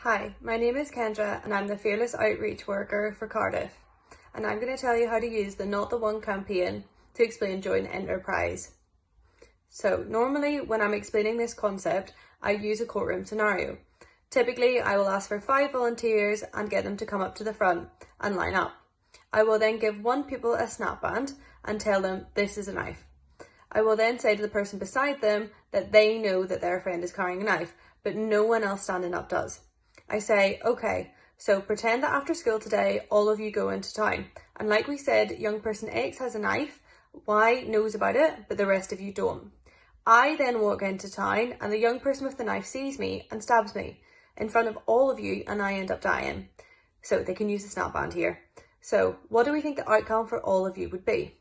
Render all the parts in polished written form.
Hi, my name is Kendra and I'm the Fearless Outreach Worker for Cardiff, and I'm going to tell you how to use the Not the One campaign to explain joint enterprise. So normally when I'm explaining this concept, I use a courtroom scenario. Typically I will ask for 5 volunteers and get them to come up to the front and line up. I will then give one pupil a snap band and tell them this is a knife. I will then say to the person beside them that they know that their friend is carrying a knife, but no one else standing up does. I say, okay, so pretend that after school today, all of you go into town. And like we said, young person X has a knife, Y knows about it, but the rest of you don't. I then walk into town and the young person with the knife sees me and stabs me in front of all of you, and I end up dying. So they can use the snap band here. So what do we think the outcome for all of you would be?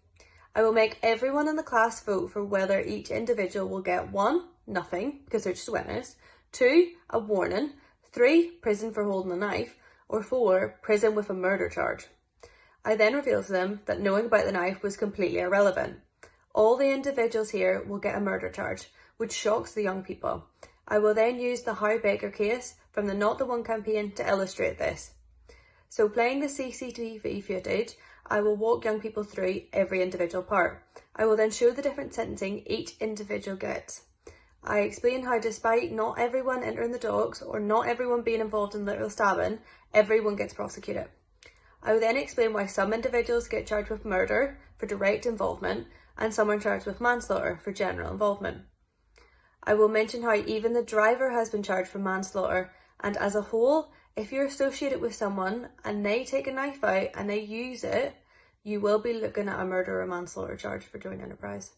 I will make everyone in the class vote for whether each individual will get 1, nothing, because they're just a witness, 2, a warning, 3, prison for holding a knife, or 4, prison with a murder charge. I then reveal to them that knowing about the knife was completely irrelevant. All the individuals here will get a murder charge, which shocks the young people. I will then use the How Baker case from the Not the One campaign to illustrate this. So playing the CCTV footage, I will walk young people through every individual part. I will then show the different sentencing each individual gets. I explain how despite not everyone entering the docks or not everyone being involved in literal stabbing, everyone gets prosecuted. I will then explain why some individuals get charged with murder for direct involvement and some are charged with manslaughter for general involvement. I will mention how even the driver has been charged for manslaughter, and as a whole, if you're associated with someone and they take a knife out and they use it, you will be looking at a murder or manslaughter charge for joint enterprise.